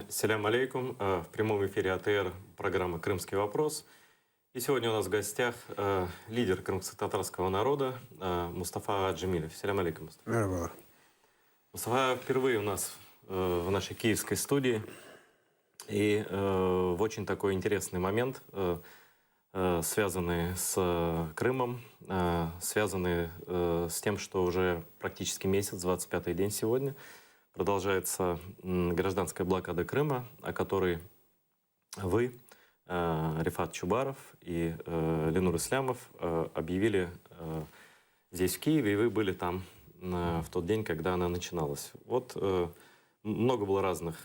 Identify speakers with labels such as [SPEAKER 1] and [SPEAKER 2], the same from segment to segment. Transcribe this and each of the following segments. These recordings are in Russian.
[SPEAKER 1] Селям алейкум. В прямом эфире АТР программа «Крымский вопрос». И сегодня у нас в гостях лидер крымско-татарского народа Мустафа Джемилев. Селям алейкум, Мустафа.
[SPEAKER 2] Здорово.
[SPEAKER 1] Мустафа впервые у нас в нашей киевской студии. И в очень такой интересный момент, связанный с Крымом, связанный с тем, что уже практически месяц, 25-й день сегодня, продолжается гражданская блокада Крыма, о которой вы, Рифат Чубаров и Ленур Ислямов объявили здесь, в Киеве, и вы были там в тот день, когда она начиналась. Вот много было разных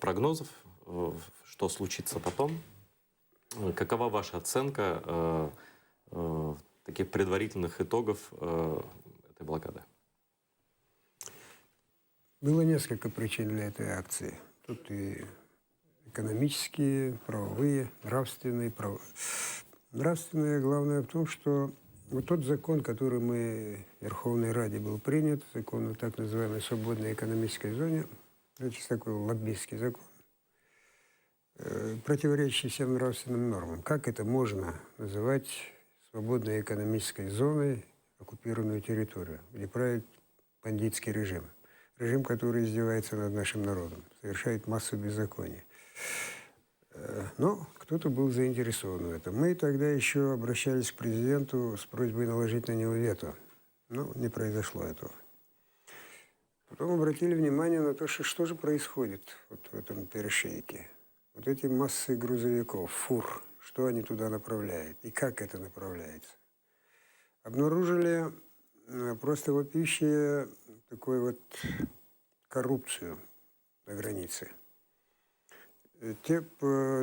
[SPEAKER 1] прогнозов, что случится потом. Какова ваша оценка таких предварительных итогов этой блокады?
[SPEAKER 2] Было несколько причин для этой акции. Тут и экономические, правовые, нравственные. Нравственное главное в том, что вот тот закон, который мы в Верховной Раде был принят, закон о так называемой свободной экономической зоне, это такой лоббистский закон, противоречащий всем нравственным нормам. Как это можно называть свободной экономической зоной оккупированную территорию, где правит бандитский режим? Режим, который издевается над нашим народом, совершает массу беззакония. Но кто-то был заинтересован в этом. Мы тогда еще обращались к президенту с просьбой наложить на него вето. Но не произошло этого. Потом обратили внимание на то, что же происходит вот в этом перешейке. Вот эти массы грузовиков, фур, что они туда направляют и как это направляется. Обнаружили просто вопиющую такую вот коррупцию на границе. Те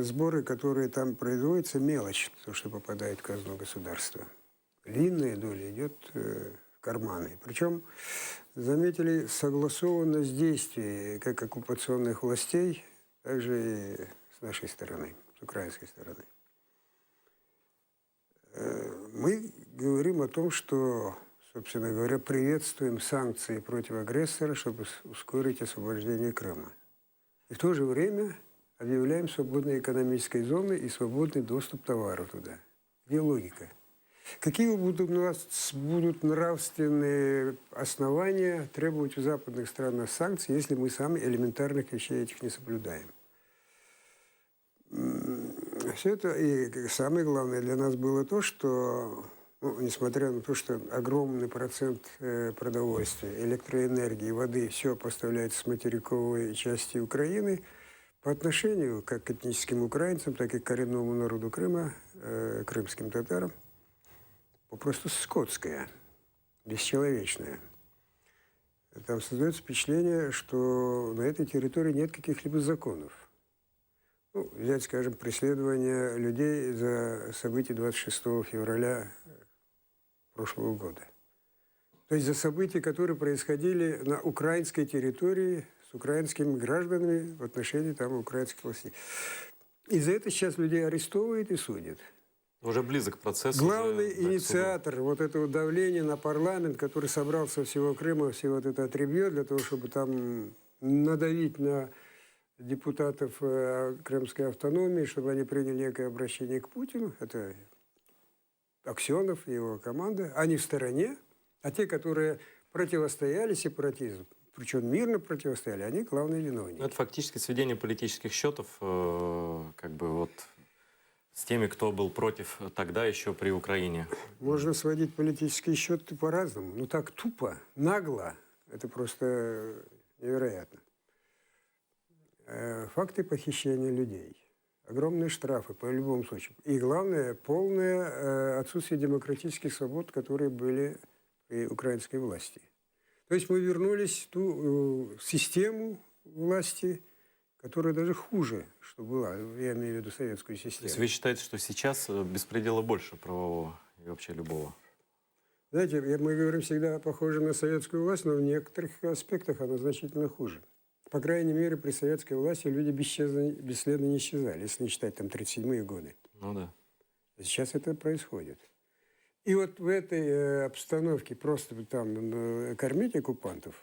[SPEAKER 2] сборы, которые там производятся, мелочь, то, что попадает в казну государства. Длинная доля идет в карманы. Причем заметили согласованность действий как оккупационных властей, так же и с нашей стороны, с украинской стороны. Мы говорим о том, что, собственно говоря, приветствуем санкции против агрессора, чтобы ускорить освобождение Крыма. И в то же время объявляем свободной экономической зоной и свободный доступ товаров туда. Где логика? Какие у нас будут нравственные основания требовать у западных стран санкций, если мы сами элементарных вещей этих не соблюдаем? Все это, и самое главное для нас было то, что, несмотря на то, что огромный процент продовольствия, электроэнергии, воды, все поставляется с материковой части Украины, по отношению как к этническим украинцам, так и к коренному народу Крыма, крымским татарам, попросту скотская, бесчеловечная. Там создается впечатление, что на этой территории нет каких-либо законов. Взять, скажем, преследование людей за события 26 февраля прошлого года. То есть за события, которые происходили на украинской территории с украинскими гражданами в отношении там украинских властей. И за это сейчас людей арестовывают и судят.
[SPEAKER 1] Уже близок процесс.
[SPEAKER 2] Главный инициатор вот этого давления на парламент, который собрал со всего Крыма все вот это отребье для того, чтобы там надавить на депутатов крымской автономии, чтобы они приняли некое обращение к Путину. Это Аксенов и его команда. Они в стороне, а те, которые противостояли сепаратизму, причем мирно противостояли, они главные виновники.
[SPEAKER 1] Это фактически сведение политических счетов как бы вот с теми, кто был против тогда еще при Украине.
[SPEAKER 2] Можно сводить политические счеты по-разному. Но так тупо, нагло, это просто невероятно. Факты похищения людей. Огромные штрафы по любому случаю. И главное, полное отсутствие демократических свобод, которые были при украинской власти. То есть мы вернулись в ту систему власти, которая даже хуже, что была. Я имею в виду советскую систему.
[SPEAKER 1] То есть вы считаете, что сейчас беспредела больше правового и вообще любого?
[SPEAKER 2] Знаете, мы говорим всегда похоже на советскую власть, но в некоторых аспектах она значительно хуже. По крайней мере, при советской власти люди бесследно не исчезали, если не считать там 37-е годы.
[SPEAKER 1] Ну да.
[SPEAKER 2] Сейчас это происходит. И вот в этой обстановке просто там кормить оккупантов,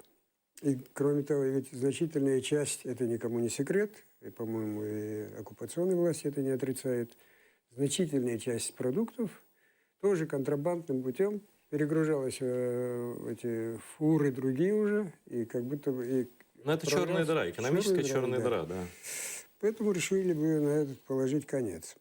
[SPEAKER 2] И, кроме того, ведь значительная часть, это никому не секрет, и, по-моему, и оккупационные власти это не отрицают, значительная часть продуктов тоже контрабандным путем перегружалась в эти фуры другие уже, и как будто бы... И
[SPEAKER 1] Ну, это черная дыра, экономическая черная дыра, да.
[SPEAKER 2] Поэтому решили бы на этот положить конец.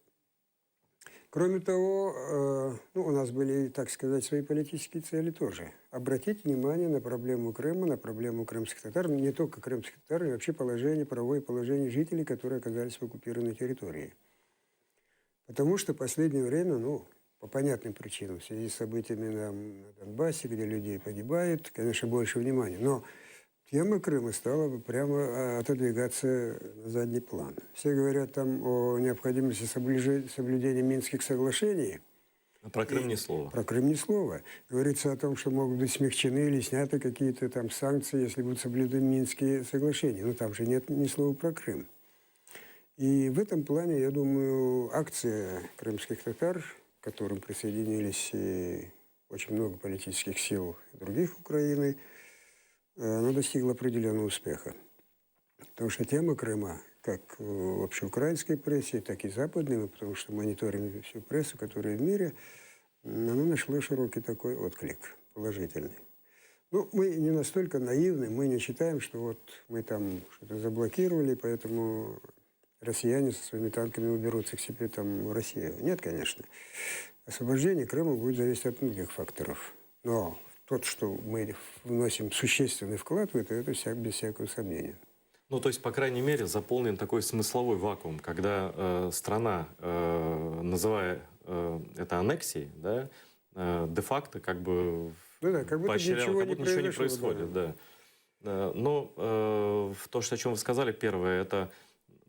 [SPEAKER 2] Кроме того, ну, у нас были, так сказать, свои политические цели тоже. Обратить внимание на проблему Крыма, на проблему крымских татар, не только крымских татар, и вообще положение, правовое положение жителей, которые оказались в оккупированной территории. Потому что в последнее время, ну, по понятным причинам, в связи с событиями на Донбассе, где люди погибают, конечно, больше внимания. Но тема Крыма стала бы прямо отодвигаться на задний план. Все говорят там о необходимости соблюдения Минских соглашений.
[SPEAKER 1] А про Крым ни слова.
[SPEAKER 2] Про Крым ни слова. Говорится о том, что могут быть смягчены или сняты какие-то там санкции, если будут соблюдены Минские соглашения. Но там же нет ни слова про Крым. И в этом плане, я думаю, акция крымских татар, к которым присоединились и очень много политических сил других Украины, она достигла определенного успеха. Потому что тема Крыма, как в общеукраинской прессе, так и западной, потому что мониторим всю прессу, которая в мире, она нашла широкий такой отклик, положительный. Ну, мы не настолько наивны, мы не считаем, что вот мы там что-то заблокировали, поэтому россияне со своими танками уберутся к себе там в Россию. Нет, конечно. Освобождение Крыма будет зависеть от многих факторов. Но тот, что мы вносим существенный вклад в это без всякого сомнения.
[SPEAKER 1] Ну, то есть, по крайней мере, заполнен такой смысловой вакуум, когда страна, называя это аннексией, да, де-факто как бы
[SPEAKER 2] ну да, как будто ничего не
[SPEAKER 1] происходит. Да. Но то, что, о чем вы сказали, первое, это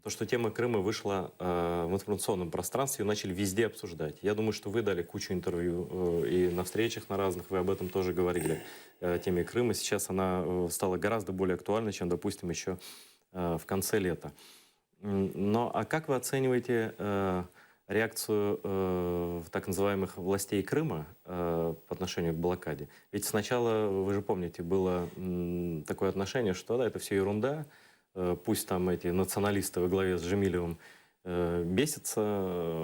[SPEAKER 1] то, что тема Крыма вышла в информационном пространстве и начали везде обсуждать. Я думаю, что вы дали кучу интервью и на встречах на разных, вы об этом тоже говорили, теме Крыма. Сейчас она стала гораздо более актуальной, чем, допустим, еще в конце лета. Но а как вы оцениваете реакцию так называемых властей Крыма по отношению к блокаде? Ведь сначала, вы же помните, было такое отношение, что да, это все ерунда, пусть там эти националисты во главе с Джемилевым бесятся,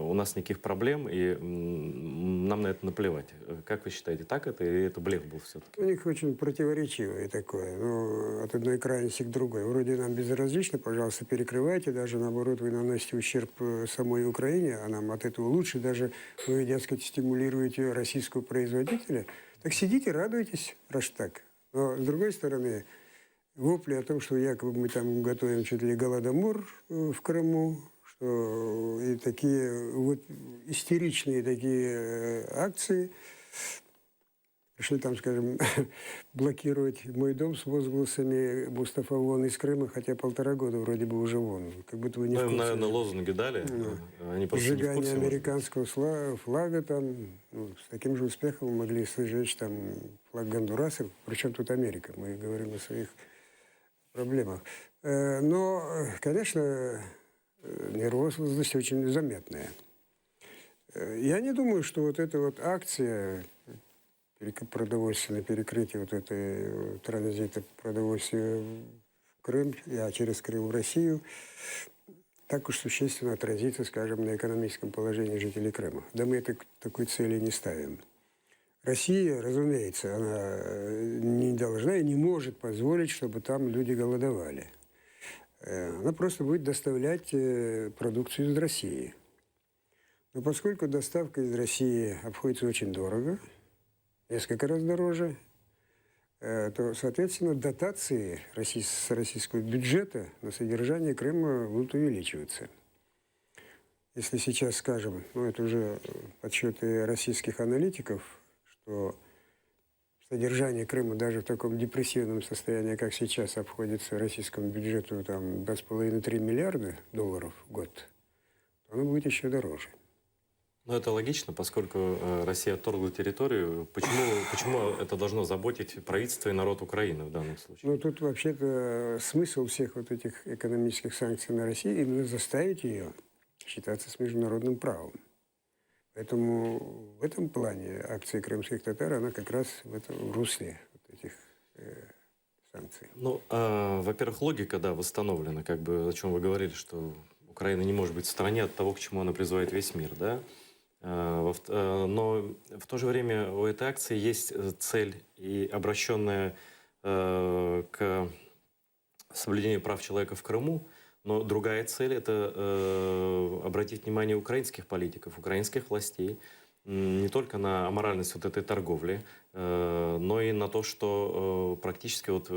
[SPEAKER 1] у нас никаких проблем, и нам на это наплевать. Как вы считаете, так это или это блеф был все-таки?
[SPEAKER 2] У них очень противоречивое такое, ну, от одной крайности к другой. Вроде нам безразлично, пожалуйста, перекрывайте, даже наоборот вы наносите ущерб самой Украине, а нам от этого лучше, даже вы, дескать, стимулируете российского производителя. Так сидите, радуйтесь, раз так. Но, с другой стороны, вопли о том, что якобы мы там готовим чуть ли голодомор в Крыму, что и такие вот истеричные такие акции. Пришли там, скажем, блокировать мой дом с возгласами «Мустафа вон из Крыма», хотя 1,5 года вроде бы уже вон. Как будто вы не в курсе.
[SPEAKER 1] Наверное, лозунги дали. Они просто
[SPEAKER 2] сжигание
[SPEAKER 1] не в курсе,
[SPEAKER 2] американского флага там, ну, с таким же успехом могли сжечь там флаг Гондураса. Причем тут Америка? Мы говорим о своих проблемах. Но, конечно, нервозность очень заметная. Я не думаю, что вот эта вот акция продовольственное перекрытие вот этой транзита продовольствия в Крым, а через Крым в Россию, так уж существенно отразится, скажем, на экономическом положении жителей Крыма. Да мы такой цели не ставим. Россия, разумеется, она не должна и не может позволить, чтобы там люди голодовали. Она просто будет доставлять продукцию из России. Но поскольку доставка из России обходится очень дорого, несколько раз дороже, то, соответственно, дотации с российского бюджета на содержание Крыма будут увеличиваться. Если сейчас, скажем, ну это уже подсчеты российских аналитиков, что содержание Крыма даже в таком депрессивном состоянии, как сейчас, обходится российскому бюджету там 2,5-3 миллиарда долларов в год, то оно будет еще дороже.
[SPEAKER 1] Ну, это логично, поскольку Россия отторгла территорию. Почему это должно заботить правительство и народ Украины в данном случае?
[SPEAKER 2] Ну, тут вообще-то смысл всех вот этих экономических санкций на Россию именно заставить ее считаться с международным правом. Поэтому в этом плане акция крымских татар, она как раз в этом русле вот этих санкций. позиции.
[SPEAKER 1] Ну, во-первых, логика, да, восстановлена, как бы, о чем вы говорили, что Украина не может быть в стороне от того, к чему она призывает весь мир, да. Но в то же время у этой акции есть цель, и обращенная к соблюдению прав человека в Крыму, но другая цель – это обратить внимание украинских политиков, украинских властей не только на аморальность вот этой торговли, но и на то, что практически вот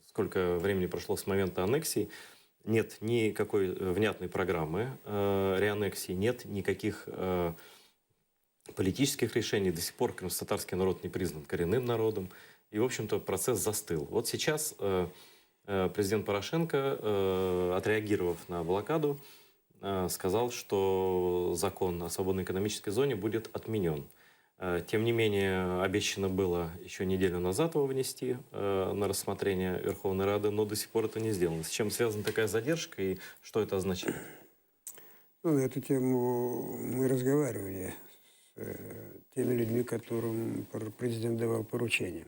[SPEAKER 1] сколько времени прошло с момента аннексии, нет никакой внятной программы реаннексии, нет никаких политических решений. До сих пор крымско-татарский народ не признан коренным народом. И, в общем-то, процесс застыл. Вот сейчас президент Порошенко, отреагировав на блокаду, сказал, что закон о свободной экономической зоне будет отменен. Тем не менее, обещано было еще неделю назад его внести на рассмотрение Верховной Рады, но до сих пор это не сделано. С чем связана такая задержка и что это означает?
[SPEAKER 2] Ну, на эту тему мы разговаривали с теми людьми, которым президент давал поручения.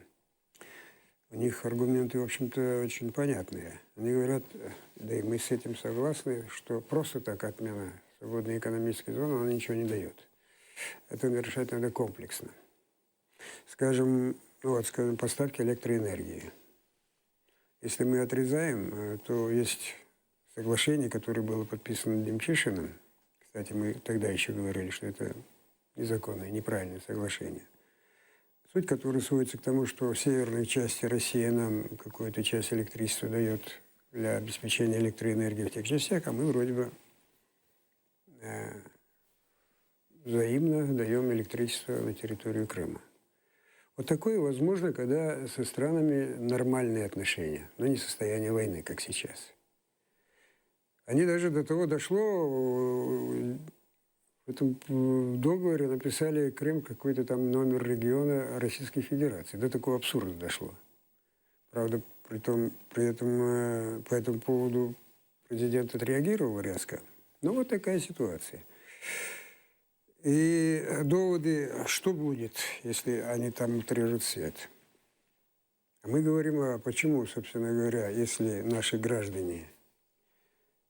[SPEAKER 2] У них аргументы, в общем-то, очень понятные. Они говорят, да и мы с этим согласны, что просто так отмена свободной экономической зоны, она ничего не дает. Это решать надо комплексно. Скажем, поставки электроэнергии. Если мы отрезаем, то есть соглашение, которое было подписано Демчишиным. Кстати, мы тогда еще говорили, что это незаконное, неправильное соглашение. Суть которой сводится к тому, что в северной части России нам какую-то часть электричества дает для обеспечения электроэнергии в тех частях, а мы вроде бы взаимно даем электричество на территорию Крыма. Вот такое возможно, когда со странами нормальные отношения, но не состояние войны, как сейчас. Они даже до того дошло, в этом договоре написали Крым какой-то там номер региона Российской Федерации. До такого абсурда дошло. Правда, при этом по этому поводу президент отреагировал резко. Но вот такая ситуация. И доводы, что будет, если они там отрежут свет. Мы говорим, а почему, собственно говоря, если наши граждане,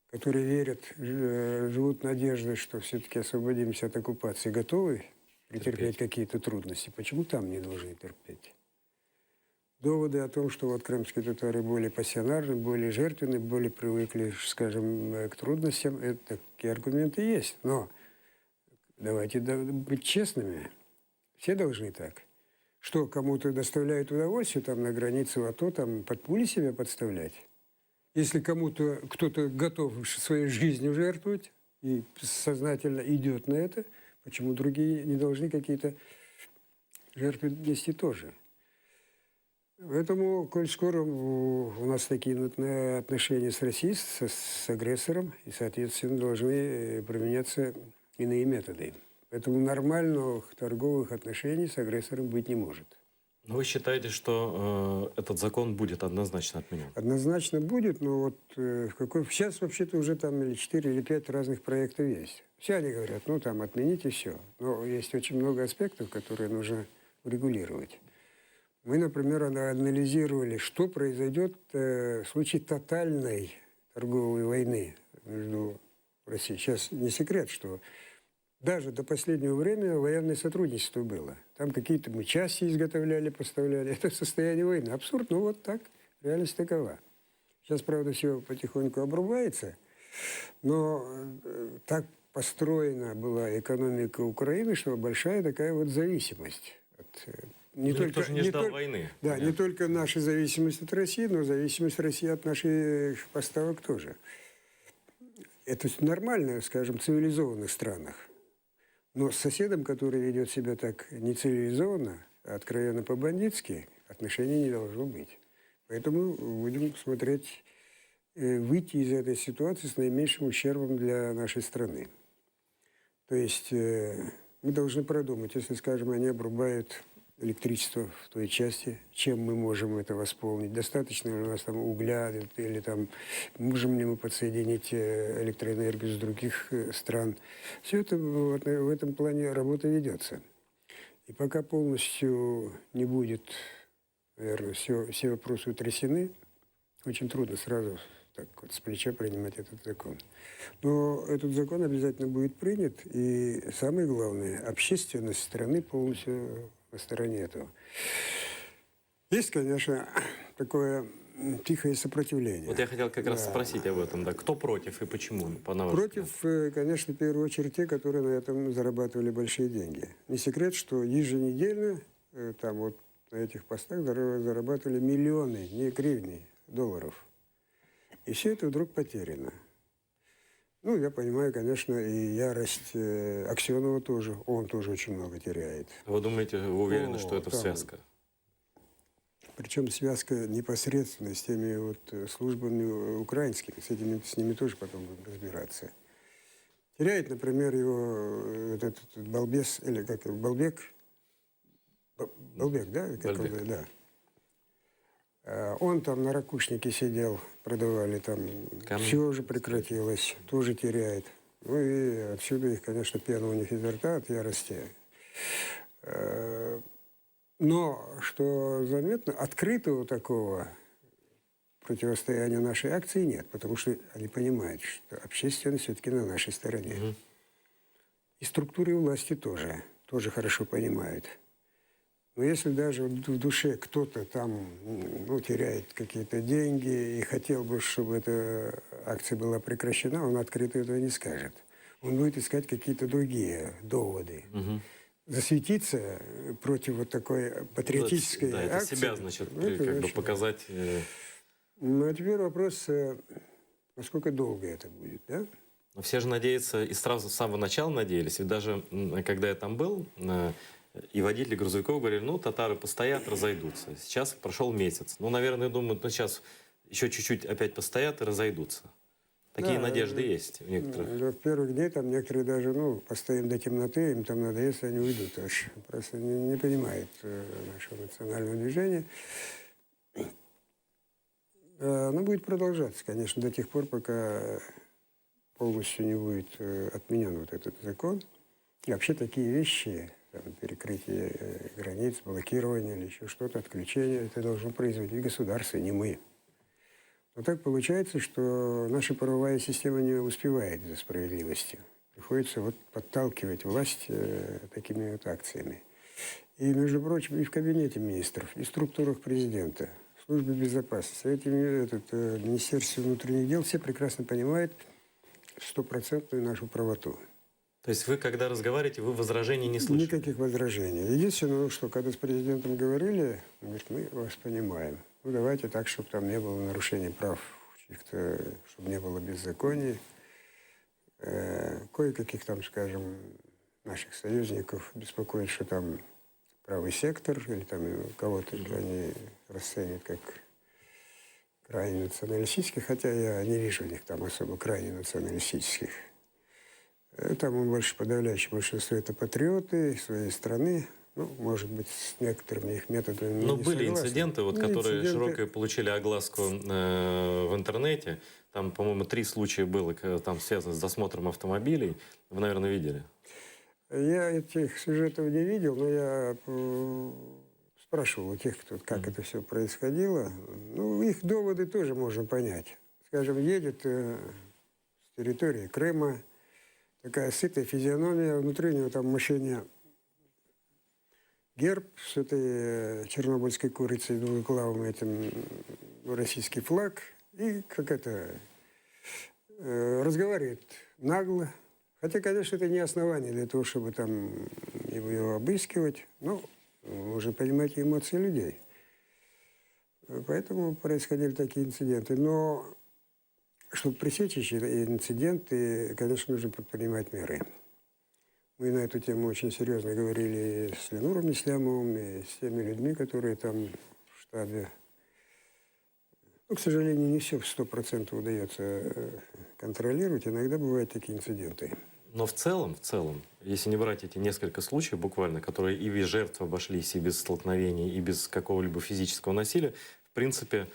[SPEAKER 2] которые верят, живут надеждой, что все-таки освободимся от оккупации, готовы претерпеть какие-то трудности, почему там не должны терпеть? Доводы о том, что вот крымские татары более пассионарны, более жертвенны, более привыкли, скажем, к трудностям, это такие аргументы есть. Но давайте быть честными. Все должны так. Что, кому-то доставляет удовольствие там на границе АТО, там под пули себя подставлять? Если кто-то готов своей жизнью жертвовать и сознательно идет на это, почему другие не должны какие-то жертвы нести тоже? Поэтому, коль скоро у нас такие отношения с Россией, с агрессором, и, соответственно, должны применяться иные методы. Поэтому нормальных торговых отношений с агрессором быть не может.
[SPEAKER 1] Но вы считаете, что этот закон будет однозначно отменен?
[SPEAKER 2] Однозначно будет, но вот сейчас вообще-то уже там или 4 или 5 разных проектов есть. Все они говорят, ну там отмените все. Но есть очень много аспектов, которые нужно урегулировать. Мы, например, анализировали, что произойдет в случае тотальной торговой войны между Россией. Сейчас не секрет, что даже до последнего времени военное сотрудничество было. Там какие-то мы части изготовляли, поставляли. Это состояние войны. Абсурд, но вот так. Реальность такова. Сейчас, правда, все потихоньку обрубается. Но так построена была экономика Украины, что большая такая вот зависимость.
[SPEAKER 1] Никто же не ждал войны.
[SPEAKER 2] Да, не только наша зависимость от России, но зависимость России от наших поставок тоже. Это нормально, скажем, в цивилизованных странах. Но с соседом, который ведет себя так нецивилизованно, откровенно по-бандитски, отношений не должно быть. Поэтому будем смотреть, выйти из этой ситуации с наименьшим ущербом для нашей страны. То есть мы должны продумать, если, скажем, они обрубают электричество в той части, чем мы можем это восполнить. Достаточно ли у нас там угля, или там можем ли мы подсоединить электроэнергию с других стран. Все это в этом плане работа ведется. И пока полностью не будет наверное, все вопросы утрясены. Очень трудно сразу так вот с плеча принимать этот закон. Но этот закон обязательно будет принят, и самое главное, общественность страны полностью на стороне этого. Есть, конечно, такое тихое сопротивление.
[SPEAKER 1] Вот я хотел как раз
[SPEAKER 2] Да.
[SPEAKER 1] спросить об этом, да. Кто против и почему, по на ваш
[SPEAKER 2] Против, конечно, в первую очередь те, которые на этом зарабатывали большие деньги. Не секрет, что еженедельно там вот на этих постах зарабатывали миллионы, не гривны, долларов. И все это вдруг потеряно. Ну, я понимаю, конечно, и ярость Аксенова тоже. Он тоже очень много теряет.
[SPEAKER 1] Вы думаете, вы уверены,
[SPEAKER 2] О,
[SPEAKER 1] что это
[SPEAKER 2] там.
[SPEAKER 1] связка?
[SPEAKER 2] Причем связка непосредственно с теми вот службами украинскими. С ними тоже потом будем разбираться. Теряет, например, его этот балбес, или как его, Балбек. Балбек, да? Как
[SPEAKER 1] Бальбек.
[SPEAKER 2] он, да. Он там на ракушнике сидел, продавали там.
[SPEAKER 1] Камни.
[SPEAKER 2] Все уже прекратилось, тоже теряет. Ну и отсюда их, конечно, пена у них изо рта от ярости. Но, что заметно, открытого такого противостояния нашей акции нет, потому что они понимают, что общественность все-таки на нашей стороне.
[SPEAKER 1] Мгм.
[SPEAKER 2] И структуры власти тоже хорошо понимают. Но если даже в душе кто-то там теряет какие-то деньги и хотел бы, чтобы эта акция была прекращена, он открыто этого не скажет. Он будет искать какие-то другие доводы.
[SPEAKER 1] Мгм.
[SPEAKER 2] Засветиться против вот такой патриотической
[SPEAKER 1] Да, это
[SPEAKER 2] акции.
[SPEAKER 1] себя, значит,
[SPEAKER 2] ну, это
[SPEAKER 1] как бы
[SPEAKER 2] очень-
[SPEAKER 1] показать.
[SPEAKER 2] Ну, а теперь вопрос, насколько долго это будет, да?
[SPEAKER 1] Но все же надеются, и сразу с самого начала надеялись. И даже когда я там был, и водители грузовиков говорили, ну, татары постоят, разойдутся. Сейчас прошел месяц. Ну, наверное, думают, ну, сейчас еще чуть-чуть опять постоят и разойдутся. Такие
[SPEAKER 2] Да,
[SPEAKER 1] надежды есть у некоторых.
[SPEAKER 2] В первых дней там некоторые даже, постоим до темноты, им там надо, если они уйдут. Просто не понимают нашего национального движения. Оно будет продолжаться, конечно, до тех пор, пока полностью не будет отменен вот этот закон. И вообще такие вещи, там, перекрытие границ, блокирование или еще что-то, отключение, это должно производить государство, не мы. Но так получается, что наша правовая система не успевает за справедливостью. Приходится вот подталкивать власть такими вот акциями. И, между прочим, и в кабинете министров, и в структурах президента, в службе безопасности, Министерство внутренних дел все прекрасно понимают стопроцентную нашу правоту.
[SPEAKER 1] То есть вы, когда разговариваете, вы возражений не слышите?
[SPEAKER 2] Никаких возражений. Единственное, что когда с президентом говорили, он говорит, мы вас понимаем. Ну, давайте так, чтобы там не было нарушений прав, чтобы не было беззаконий. Кое-каких там, скажем, наших союзников беспокоит, что там правый сектор, или там кого-то они расценивают как крайне националистических, хотя я не вижу у них там особо крайне националистических. Там больше подавляющее большинство это патриоты своей страны. Ну, может быть, с некоторыми их методами.
[SPEAKER 1] Но
[SPEAKER 2] не
[SPEAKER 1] были
[SPEAKER 2] согласен.
[SPEAKER 1] инциденты, вот,
[SPEAKER 2] Ну,
[SPEAKER 1] которые
[SPEAKER 2] инциденты-
[SPEAKER 1] широкое получили огласку в интернете. Там, по-моему, 3 случая было, там связано с досмотром автомобилей. Вы, наверное, видели.
[SPEAKER 2] Я этих сюжетов не видел, но я спрашивал у тех, как это все происходило. Ну, их доводы тоже можно понять. Скажем, едет с территории Крыма, такая сытая физиономия, внутри у него там в машине герб с этой чернобыльской курицей, двуглавым этим российский флаг. И разговаривает нагло. Хотя, конечно, это не основание для того, чтобы там его обыскивать. Но вы уже понимаете эмоции людей. Поэтому происходили такие инциденты. Но чтобы пресечь эти инциденты, конечно, нужно предпринимать меры. Мы на эту тему очень серьезно говорили с Ленуром Ислямовым и с теми людьми, которые там в штабе. Ну, к сожалению, не все в 100% удается контролировать. Иногда бывают такие инциденты.
[SPEAKER 1] Но в целом, если не брать эти несколько случаев буквально, которые и без жертв обошлись, и без столкновений, и без какого-либо физического насилия, в принципе,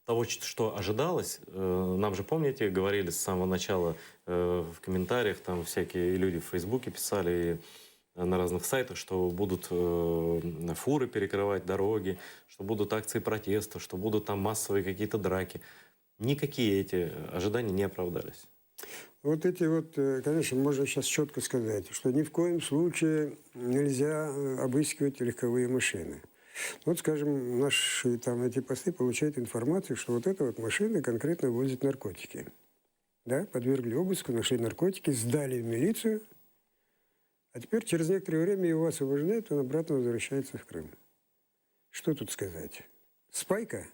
[SPEAKER 1] того, что ожидалось, нам же, помните, говорили с самого начала в комментариях, там всякие люди в Фейсбуке писали, на разных сайтах, что будут фуры перекрывать дороги, что будут акции протеста, что будут там массовые какие-то драки. Никакие эти ожидания не оправдались.
[SPEAKER 2] Вот эти вот, конечно, можно сейчас четко сказать, что ни в коем случае нельзя обыскивать легковые машины. Вот, скажем, наши там эти посты получают информацию, что вот эта вот машина конкретно возит наркотики. Да, подвергли обыску, нашли наркотики, сдали в милицию, а теперь через некоторое время его освобождают, он обратно возвращается в Крым. Что тут сказать? Спайка?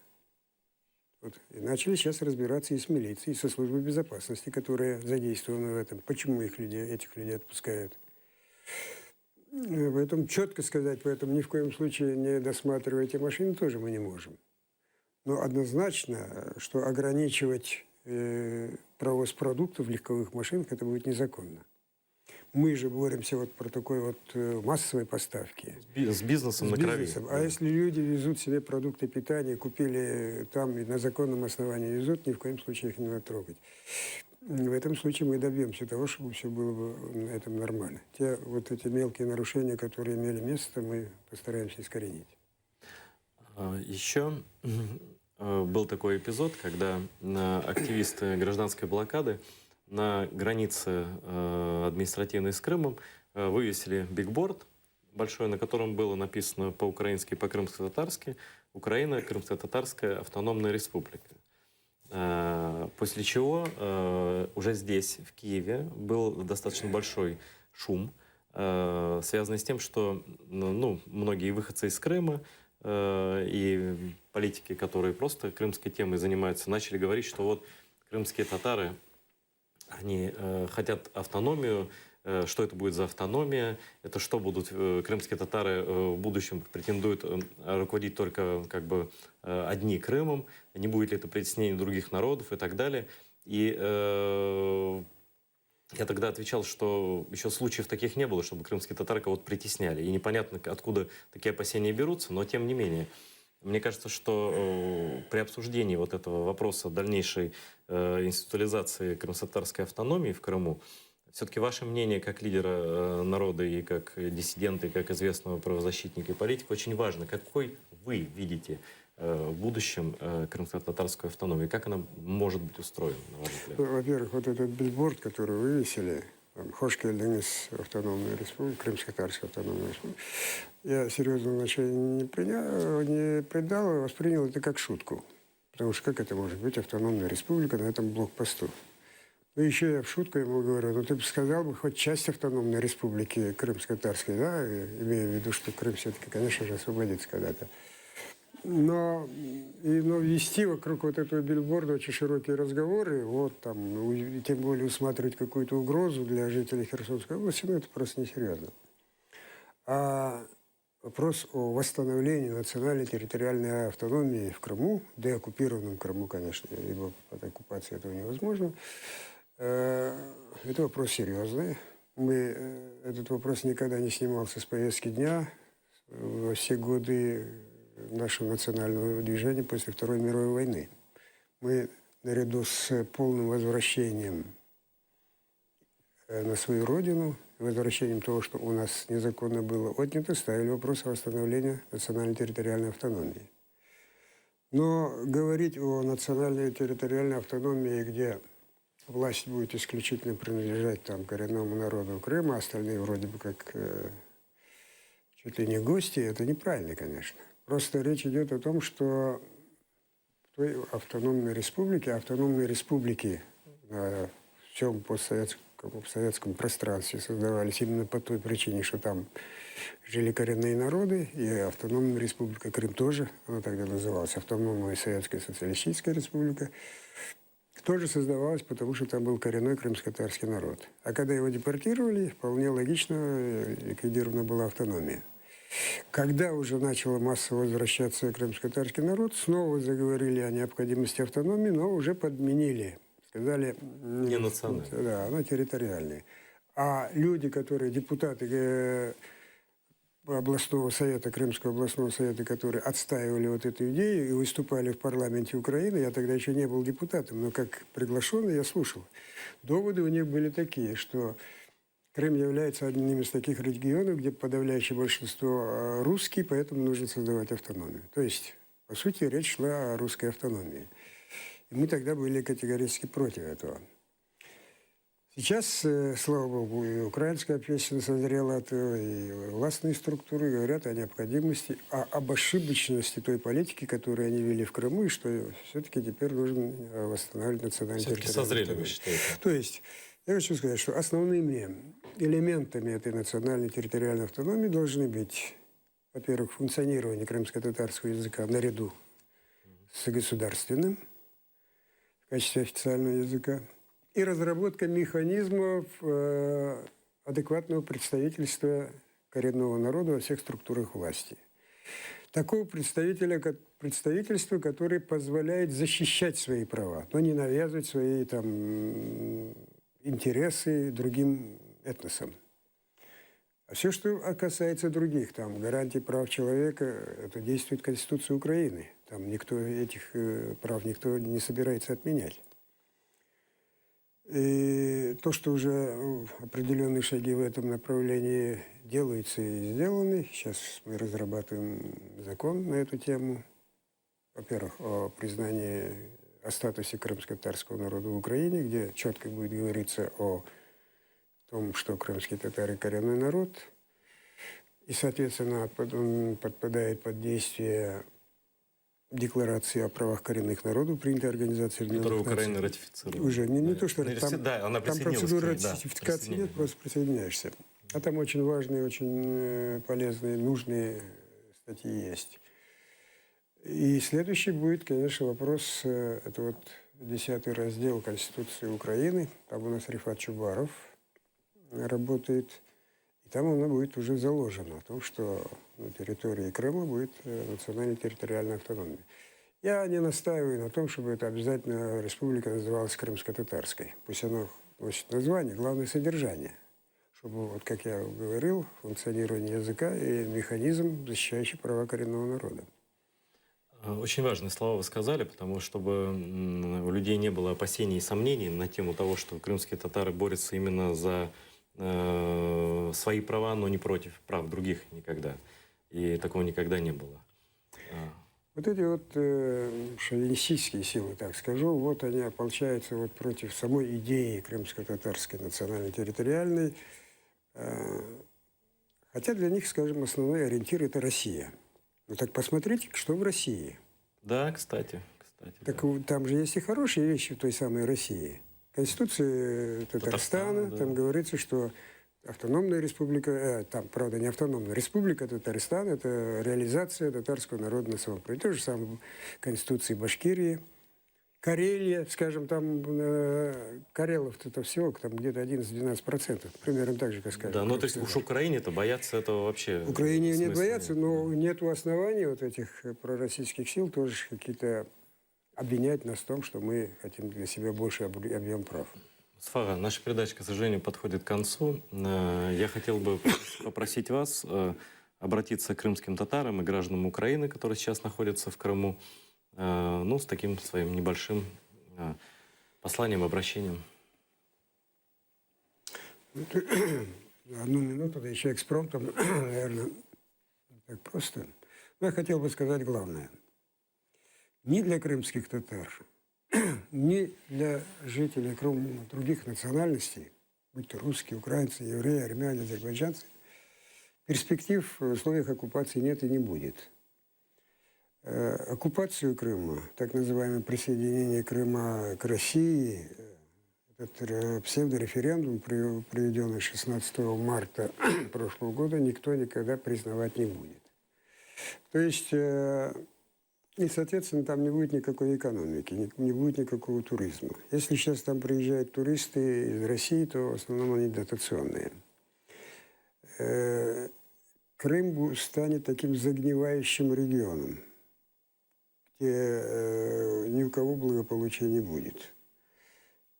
[SPEAKER 2] Вот. И начали сейчас разбираться и с милицией, и со службой безопасности, которая задействована в этом. Почему этих людей отпускают? Поэтому четко сказать, поэтому ни в коем случае не досматривайте машины тоже мы не можем. Но однозначно, что ограничивать провоз продуктов в легковых машинах, это будет незаконно. Мы же боремся вот про такой вот массовой поставки.
[SPEAKER 1] С бизнесом на крови.
[SPEAKER 2] А если люди везут себе продукты питания, купили там и на законном основании везут, ни в коем случае их не надо трогать. В этом случае мы добьемся того, чтобы все было бы на этом нормально. Вот эти мелкие нарушения, которые имели место, мы постараемся искоренить.
[SPEAKER 1] Еще был такой эпизод, когда активисты гражданской блокады на границе административной с Крымом вывесили бигборд большой, на котором было написано по-украински и по-крымско-татарски «Украина, Крымско-Татарская автономная республика». После чего уже здесь, в Киеве, был достаточно большой шум, связанный с тем, что многие выходцы из Крыма и политики, которые просто крымской темой занимаются, начали говорить, что вот крымские татары, они хотят автономию. Что это будет за автономия? Это что будут крымские татары в будущем претендуют руководить только как бы одни Крымом? Не будет ли это притеснение других народов и так далее? И я тогда отвечал, что еще случаев таких не было, чтобы крымские татары кого-то притесняли. И непонятно, откуда такие опасения берутся, но тем не менее. Мне кажется, что при обсуждении вот этого вопроса дальнейшей институализации крымско-татарской автономии в Крыму, все-таки ваше мнение как лидера народа и как диссидента, и как известного правозащитника и политика очень важно. Какой вы видите в будущем крымско-татарскую автономию? Как она может быть устроена, на ваш взгляд?
[SPEAKER 2] Во-первых, вот этот билборд, который вывесили, Хошкель-Денис, автономная республика, Крымско-Татарская автономная республика, я серьезно вначале не придал, а воспринял это как шутку. Потому что как это может быть автономная республика на этом блокпосту? Ну, еще я в шутку ему говорю, ну, ты бы сказал бы хоть часть автономной республики Крымско-Татарской, да, имея в виду, что Крым все-таки, конечно же, освободится когда-то. Но вести вокруг вот этого билборда очень широкие разговоры, вот там, и тем более усматривать какую-то угрозу для жителей Херсонской области, ну, это просто несерьезно. А вопрос о восстановлении национальной территориальной автономии в Крыму, деоккупированном Крыму, конечно, ибо под оккупацией этого невозможно, это вопрос серьезный. Этот вопрос никогда не снимался с повестки дня во все годы нашего национального движения после Второй мировой войны. Мы наряду с полным возвращением на свою родину, возвращением того, что у нас незаконно было отнято, ставили вопрос о восстановлении национальной территориальной автономии. Но говорить о национальной территориальной автономии, где власть будет исключительно принадлежать там коренному народу Крыма, а остальные вроде бы как чуть ли не гости, это неправильно, конечно. Просто речь идет о том, что в той автономной республики на всем постсоветском пространстве создавались именно по той причине, что там жили коренные народы, и автономная республика Крым тоже, она тогда называлась Автономная Советская Социалистическая Республика, тоже создавалась, потому что там был коренной крымско-татарский народ. А когда его депортировали, вполне логично ликвидирована была автономия. Когда уже начал массово возвращаться крымско-татарский народ, снова заговорили о необходимости автономии, но уже подменили. Сказали...
[SPEAKER 1] Не национальная.
[SPEAKER 2] Да, она территориальная. А люди, которые депутаты областного совета, Крымского областного совета, которые отстаивали вот эту идею и выступали в парламенте Украины, я тогда еще не был депутатом, но как приглашенный я слушал. Доводы у них были такие, что Крым является одним из таких регионов, где подавляющее большинство русские, поэтому нужно создавать автономию. То есть, по сути, речь шла о русской автономии. И мы тогда были категорически против этого. Сейчас, слава богу, и украинская общественность созрела от этого, и властные структуры говорят о необходимости, об ошибочности той политики, которую они вели в Крыму, и что все-таки теперь нужно восстанавливать национальный
[SPEAKER 1] Все-таки
[SPEAKER 2] территориальный
[SPEAKER 1] созрели, вы
[SPEAKER 2] автономию.
[SPEAKER 1] считаете?
[SPEAKER 2] То есть, я хочу сказать, что основными элементами этой национальной территориальной автономии должны быть, во-первых, функционирование крымско-татарского языка наряду с государственным в качестве официального языка, и разработка механизмов адекватного представительства коренного народа во всех структурах власти. Такого представительства, которое позволяет защищать свои права, но не навязывать свои там, интересы другим этносам. А все, что касается других, там, гарантий прав человека, это действует Конституция Украины. Там никто этих прав никто не собирается отменять. И то, что уже определенные шаги в этом направлении делаются и сделаны, сейчас мы разрабатываем закон на эту тему. Во-первых, о признании, о статусе крымско-татарского народа в Украине, где четко будет говориться о том, что крымские татары – коренной народ. И, соответственно, он подпадает под действие Декларации о правах коренных народов, принятой Организацией
[SPEAKER 1] Которую
[SPEAKER 2] Объединенных
[SPEAKER 1] Украина
[SPEAKER 2] Наций.
[SPEAKER 1] ратифицировала.
[SPEAKER 2] Уже не то, что там,
[SPEAKER 1] Да, она
[SPEAKER 2] там
[SPEAKER 1] присоединилась
[SPEAKER 2] процедуры
[SPEAKER 1] к ней, да,
[SPEAKER 2] ратификации нет,
[SPEAKER 1] присоединилась.
[SPEAKER 2] просто присоединяешься. А там очень важные, очень полезные, нужные статьи есть. И следующий будет, конечно, вопрос, это вот 10-й раздел Конституции Украины. Там у нас Рифат Чубаров работает. И там оно будет уже заложено о том, что на территории Крыма будет национальная территориальная автономия. Я не настаиваю на том, чтобы это обязательно республика называлась крымско-татарской. Пусть она носит название, главное содержание. Чтобы, вот как я говорил, функционирование языка и механизм, защищающий права коренного народа.
[SPEAKER 1] Очень важные слова вы сказали, потому что чтобы у людей не было опасений и сомнений на тему того, что крымские татары борются именно за свои права, но не против прав других никогда. И такого никогда не было.
[SPEAKER 2] Вот эти вот шовинистические силы, так скажу, вот они ополчаются вот против самой идеи крымско-татарской национально-территориальной. Хотя для них, скажем, основной ориентир – это Россия. Ну так посмотрите, что в России.
[SPEAKER 1] Да, кстати.
[SPEAKER 2] Так
[SPEAKER 1] Да.
[SPEAKER 2] там же есть и хорошие вещи в той самой России. Конституция Татарстана,
[SPEAKER 1] да.
[SPEAKER 2] там говорится, что автономная республика, там, правда, не автономная, республика Татарстан – это реализация татарского народного самоуправления. То же самое в Конституции Башкирии. Карелия, скажем, там карелов-то это всего там где-то 11-12%. Примерно так же, как скажем.
[SPEAKER 1] Да, ну то есть уж Украине-то бояться этого вообще...
[SPEAKER 2] В Украине не
[SPEAKER 1] смысла
[SPEAKER 2] боятся,
[SPEAKER 1] нет.
[SPEAKER 2] но нету оснований вот этих пророссийских сил тоже какие-то обвинять нас в том, что мы хотим для себя больше объем прав.
[SPEAKER 1] Сфага, наша передача, к сожалению, подходит к концу. Я хотел бы попросить вас обратиться к крымским татарам и гражданам Украины, которые сейчас находятся в Крыму, ну, с таким своим небольшим посланием, обращением.
[SPEAKER 2] Одну минуту, да еще экспромтом, наверное, так просто. Но я хотел бы сказать главное. Ни для крымских татар, ни для жителей Крыма других национальностей, будь то русские, украинцы, евреи, армяне, азербайджанцы, перспектив в условиях оккупации нет и не будет. Оккупацию Крыма, так называемое присоединение Крыма к России, этот псевдореферендум, проведенный 16 марта прошлого года, никто никогда признавать не будет. То есть, и, соответственно, там не будет никакой экономики, не будет никакого туризма. Если сейчас там приезжают туристы из России, то в основном они дотационные. Крым станет таким загнивающим регионом, где ни у кого благополучия не будет.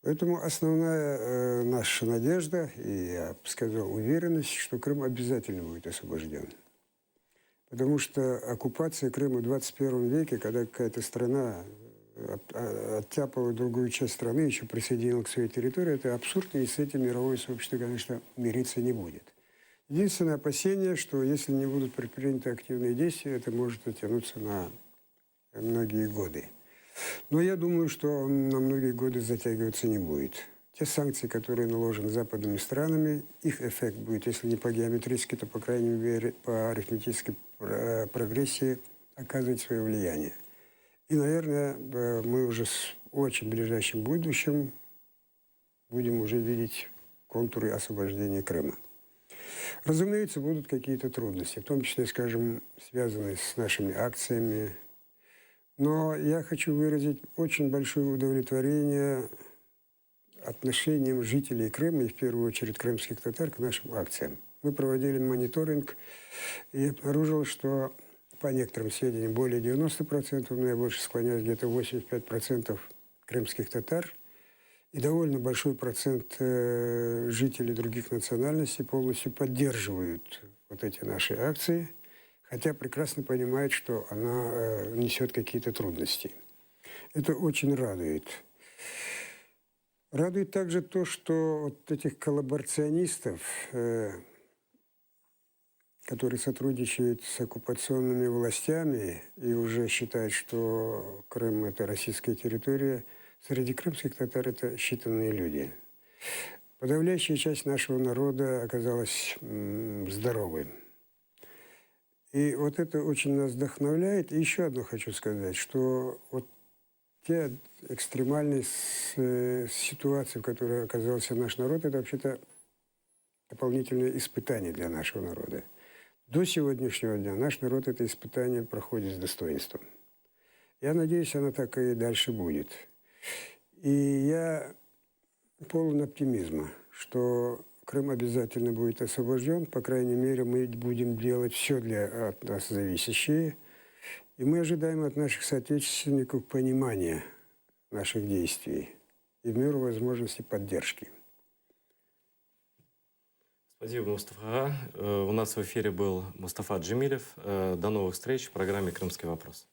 [SPEAKER 2] Поэтому основная наша надежда, и я бы сказал уверенность, что Крым обязательно будет освобожден. Потому что оккупация Крыма в 21 веке, когда какая-то страна оттяпал другую часть страны, еще присоединил к своей территории, это абсурд, и с этим мировое сообщество, конечно, мириться не будет. Единственное опасение, что если не будут предприняты активные действия, это может оттянуться на многие годы. Но я думаю, что он на многие годы затягиваться не будет. Те санкции, которые наложены западными странами, их эффект будет, если не по геометрической, то, по крайней мере, по арифметической прогрессии оказывать свое влияние. И, наверное, мы уже в очень ближайшем будущем будем уже видеть контуры освобождения Крыма. Разумеется, будут какие-то трудности, в том числе, скажем, связанные с нашими акциями. Но я хочу выразить очень большое удовлетворение отношением жителей Крыма, и в первую очередь крымских татар, к нашим акциям. Мы проводили мониторинг и обнаружил, что по некоторым сведениям более 90%, но я больше склоняюсь, где-то 85% крымских татар и довольно большой процент жителей других национальностей полностью поддерживают вот эти наши акции, хотя прекрасно понимают, что она несет какие-то трудности. Это очень радует. Радует также то, что вот этих коллаборационистов, которые сотрудничают с оккупационными властями и уже считают, что Крым – это российская территория, среди крымских татар это считанные люди. Подавляющая часть нашего народа оказалась здоровой. И вот это очень нас вдохновляет. И еще одно хочу сказать, что вот те экстремальные ситуации, в которой оказался наш народ, это вообще-то дополнительное испытание для нашего народа. До сегодняшнего дня наш народ это испытание проходит с достоинством. Я надеюсь, оно так и дальше будет. И я полон оптимизма, что Крым обязательно будет освобожден. По крайней мере, мы будем делать все от нас зависящее. И мы ожидаем от наших соотечественников понимания наших действий и в меру возможности поддержки.
[SPEAKER 1] Спасибо, Мустафа. У нас в эфире был Мустафа Джемилев. До новых встреч в программе «Крымский вопрос».